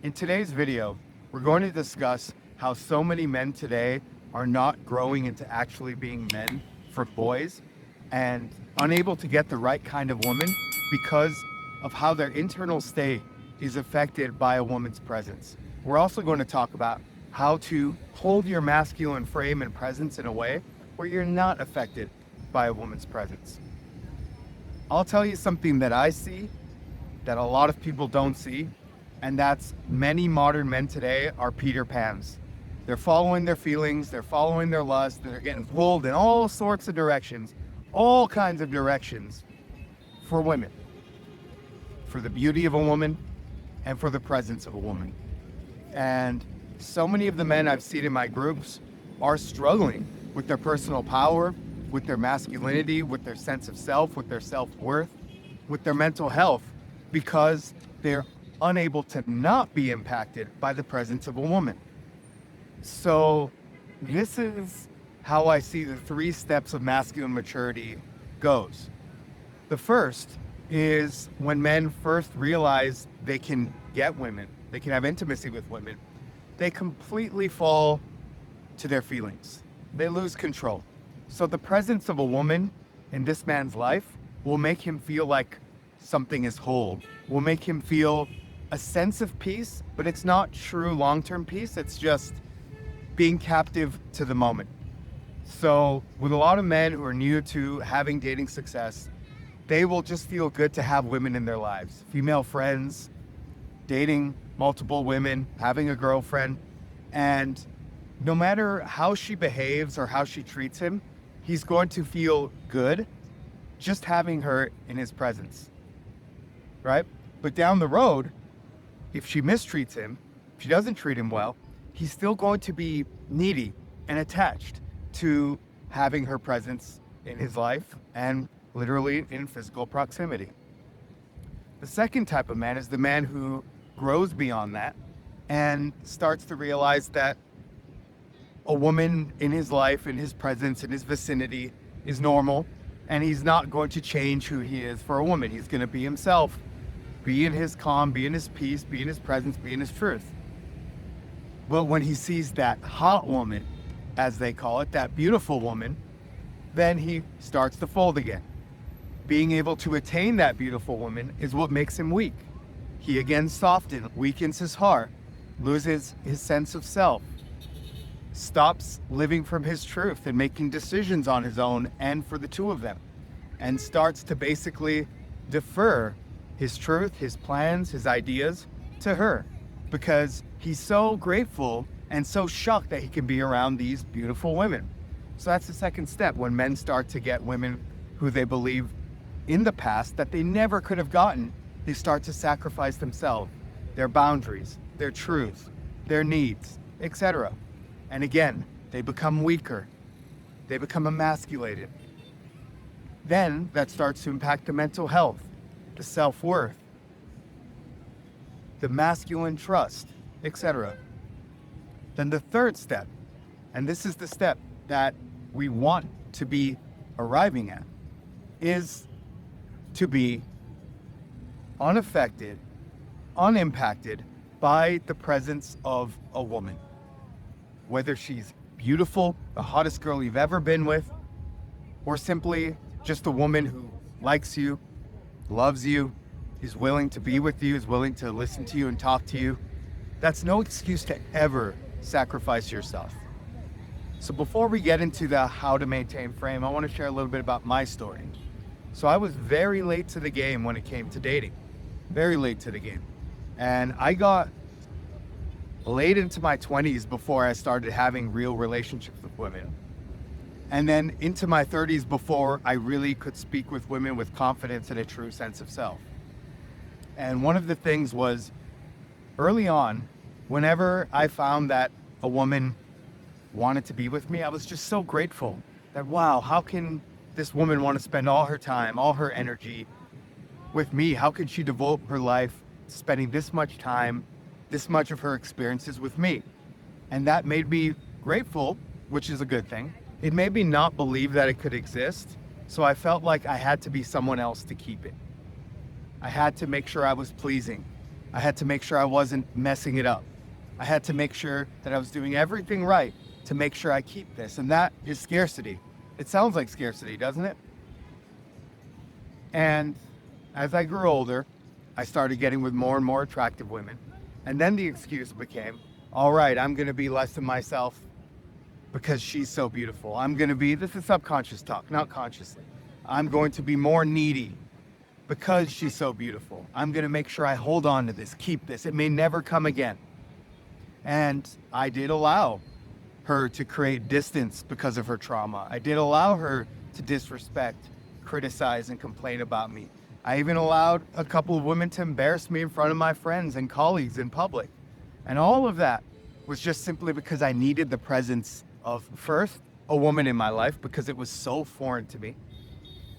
In today's video, we're going to discuss how so many men today are not growing into actually being men for boys and unable to get the right kind of woman because of how their internal state is affected by a woman's presence. We're also going to talk about how to hold your masculine frame and presence in a way where you're not affected by a woman's presence. I'll tell you something that I see that a lot of people don't see, and that's many modern men today are Peter Pans. They're following their feelings, they're following their lust, they're getting pulled in all sorts of directions, all kinds of directions for women, for the beauty of a woman and for the presence of a woman. And so many of the men I've seen in my groups are struggling with their personal power, with their masculinity, with their sense of self, with their self-worth, with their mental health, because they're unable to not be impacted by the presence of a woman. So this is how I see the 3 steps of masculine maturity goes. The first is when men first realize they can get women, they can have intimacy with women, they completely fall to their feelings. They lose control. So the presence of a woman in this man's life will make him feel like something is whole, will make him feel a sense of peace, but it's not true long-term peace. It's just being captive to the moment. So with a lot of men who are new to having dating success, they will just feel good to have women in their lives, female friends, dating multiple women, having a girlfriend, and no matter how she behaves or how she treats him, he's going to feel good just having her in his presence, right? But down the road, if she mistreats him, if she doesn't treat him well, he's still going to be needy and attached to having her presence in his life and literally in physical proximity. The second type of man is the man who grows beyond that and starts to realize that a woman in his life, in his presence, in his vicinity is normal, and he's not going to change who he is for a woman. He's going to be himself, be in his calm, be in his peace, be in his presence, be in his truth. But when he sees that hot woman, as they call it, that beautiful woman, then he starts to fold again. Being able to attain that beautiful woman is what makes him weak. He again softens, weakens his heart, loses his sense of self, stops living from his truth and making decisions on his own and for the two of them, and starts to basically defer his truth, his plans, his ideas to her, because he's so grateful and so shocked that he can be around these beautiful women. So that's the second step, when men start to get women who they believe in the past that they never could have gotten. They start to sacrifice themselves, their boundaries, their truth, their needs, etc. And again, they become weaker. They become emasculated. Then that starts to impact the mental health, the self-worth, the masculine trust, etc. Then the third step, and this is the step that we want to be arriving at, is to be unaffected, unimpacted by the presence of a woman. Whether she's beautiful, the hottest girl you've ever been with, or simply just a woman who likes you, loves you, is willing to be with you, is willing to listen to you and talk to you, that's no excuse to ever sacrifice yourself. So before we get into the how to maintain frame, I want to share a little bit about my story. So I was very late to the game when it came to dating, very late to the game. And I got late into my 20s before I started having real relationships with women. And then into my 30s before I really could speak with women with confidence and a true sense of self. And one of the things was, early on, whenever I found that a woman wanted to be with me, I was just so grateful that, wow, how can this woman want to spend all her time, all her energy with me? How could she devote her life to spending this much time, this much of her experiences with me? And that made me grateful, which is a good thing. It made me not believe that it could exist. So I felt like I had to be someone else to keep it. I had to make sure I was pleasing. I had to make sure I wasn't messing it up. I had to make sure that I was doing everything right to make sure I keep this. And that is scarcity. It sounds like scarcity, doesn't it? And as I grew older, I started getting with more and more attractive women. And then the excuse became, all right, I'm going to be less of myself because she's so beautiful. I'm going to be, this is subconscious talk, not consciously. I'm going to be more needy because she's so beautiful. I'm going to make sure I hold on to this, keep this. It may never come again. And I did allow her to create distance because of her trauma. I did allow her to disrespect, criticize, and complain about me. I even allowed a couple of women to embarrass me in front of my friends and colleagues in public. And all of that was just simply because I needed the presence of, first, a woman in my life because it was so foreign to me.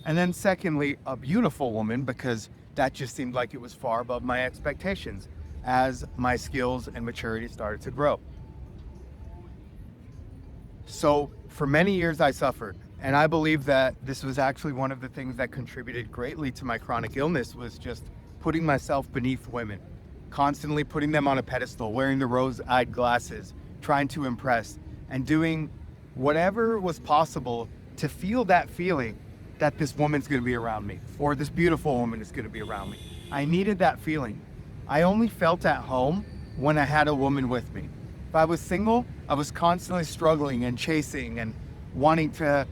And then secondly, a beautiful woman because that just seemed like it was far above my expectations as my skills and maturity started to grow. So for many years I suffered, and I believe that this was actually one of the things that contributed greatly to my chronic illness was just putting myself beneath women, constantly putting them on a pedestal, wearing the rose-eyed glasses, trying to impress, and doing whatever was possible to feel that feeling that this woman's going to be around me, or this beautiful woman is going to be around me. I needed that feeling. I only felt at home when I had a woman with me. If I was single, I was constantly struggling and chasing and wanting to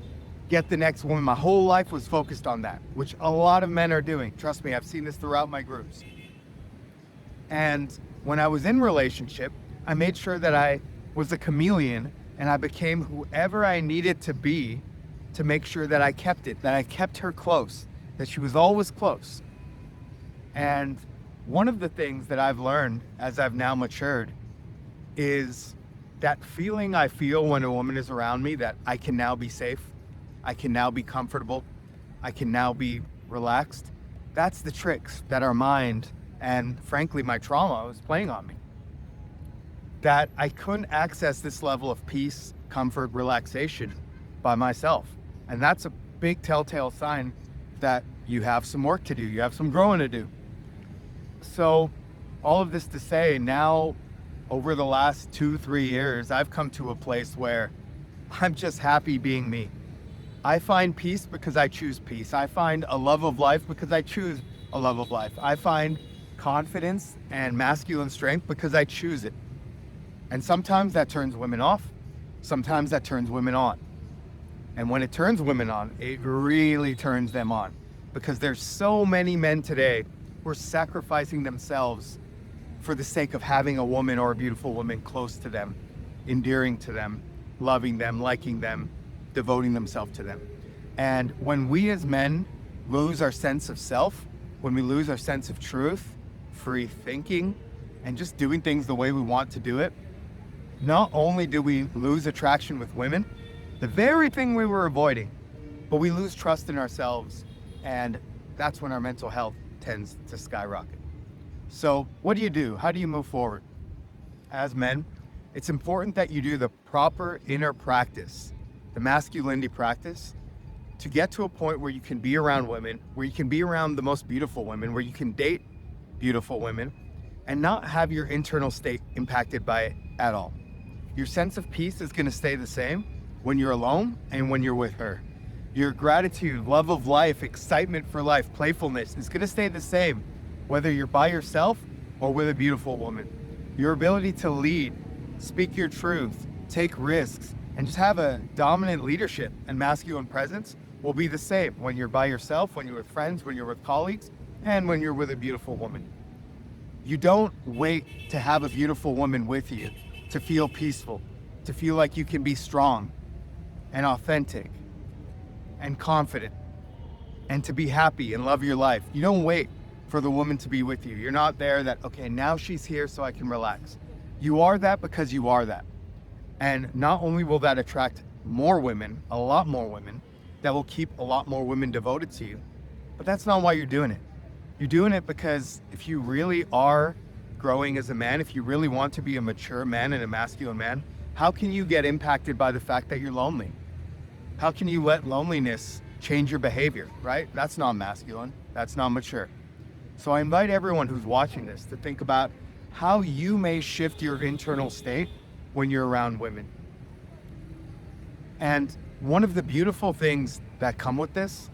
get the next woman. My whole life was focused on that, which a lot of men are doing. Trust me, I've seen this throughout my groups. And when I was in relationship, I made sure that I was a chameleon and I became whoever I needed to be to make sure that I kept it, that I kept her close, that she was always close. And one of the things that I've learned as I've now matured is that feeling I feel when a woman is around me, that I can now be safe, I can now be comfortable, I can now be relaxed. That's the tricks that our mind and frankly my trauma was playing on me. That I couldn't access this level of peace, comfort, relaxation by myself. And that's a big telltale sign that you have some work to do, you have some growing to do. So all of this to say, now over the last 2-3 years, I've come to a place where I'm just happy being me. I find peace because I choose peace. I find a love of life because I choose a love of life. I find confidence and masculine strength because I choose it. And sometimes that turns women off. Sometimes that turns women on. And when it turns women on, it really turns them on. Because there's so many men today who are sacrificing themselves for the sake of having a woman or a beautiful woman close to them, endearing to them, loving them, liking them, devoting themselves to them. And when we as men lose our sense of self, when we lose our sense of truth, free thinking, and just doing things the way we want to do it, not only do we lose attraction with women, the very thing we were avoiding, but we lose trust in ourselves, and that's when our mental health tends to skyrocket. So what do? How do you move forward? As men, it's important that you do the proper inner practice, the masculinity practice, to get to a point where you can be around women, where you can be around the most beautiful women, where you can date beautiful women, and not have your internal state impacted by it at all. Your sense of peace is going to stay the same when you're alone and when you're with her. Your gratitude, love of life, excitement for life, playfulness is going to stay the same whether you're by yourself or with a beautiful woman. Your ability to lead, speak your truth, take risks, and just have a dominant leadership and masculine presence will be the same when you're by yourself, when you're with friends, when you're with colleagues, and when you're with a beautiful woman. You don't wait to have a beautiful woman with you to feel peaceful, to feel like you can be strong and authentic and confident and to be happy and love your life. You don't wait for the woman to be with you. You're not there that, okay, now she's here so I can relax. You are that because you are that. And not only will that attract more women, a lot more women, that will keep a lot more women devoted to you, but that's not why you're doing it. You're doing it because if you really are growing as a man, if you really want to be a mature man and a masculine man, how can you get impacted by the fact that you're lonely? How can you let loneliness change your behavior, right? That's not masculine. That's not mature. So I invite everyone who's watching this to think about how you may shift your internal state when you're around women. And one of the beautiful things that come with this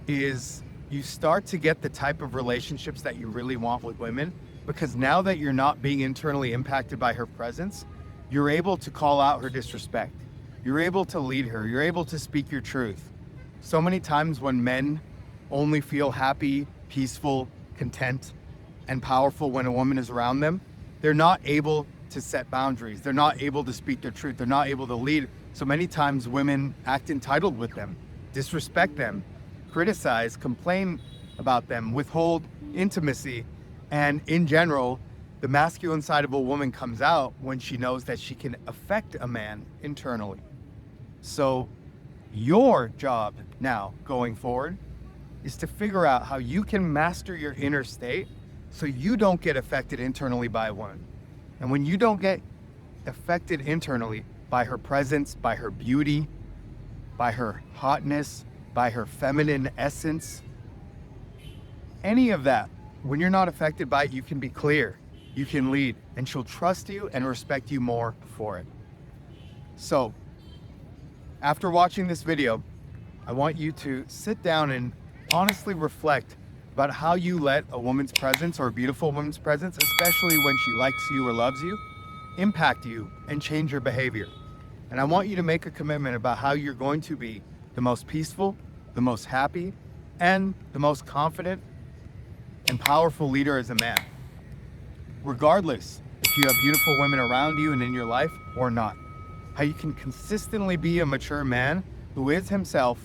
is you start to get the type of relationships that you really want with women, because now that you're not being internally impacted by her presence, you're able to call out her disrespect. You're able to lead her. You're able to speak your truth. So many times when men only feel happy, peaceful, content, and powerful when a woman is around them, they're not able to set boundaries. They're not able to speak their truth. They're not able to lead. So many times women act entitled with them, disrespect them, criticize, complain about them, withhold intimacy. And in general, the masculine side of a woman comes out when she knows that she can affect a man internally. So your job now going forward is to figure out how you can master your inner state so you don't get affected internally by a woman. And when you don't get affected internally by her presence, by her beauty, by her hotness, by her feminine essence, any of that, when you're not affected by it, you can be clear, you can lead, and she'll trust you and respect you more for it. So, after watching this video, I want you to sit down and honestly reflect about how you let a woman's presence, or a beautiful woman's presence, especially when she likes you or loves you, impact you and change your behavior. And I want you to make a commitment about how you're going to be the most peaceful, the most happy, and the most confident and powerful leader as a man, regardless if you have beautiful women around you and in your life or not. How you can consistently be a mature man who is himself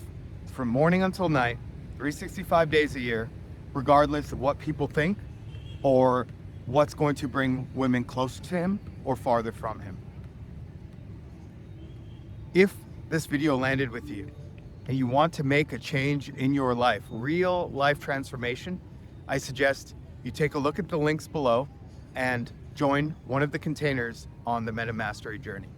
from morning until night, 365 days a year, regardless of what people think or what's going to bring women closer to him or farther from him. If this video landed with you and you want to make a change in your life, real life transformation, I suggest you take a look at the links below and join one of the containers on the Meta Mastery journey.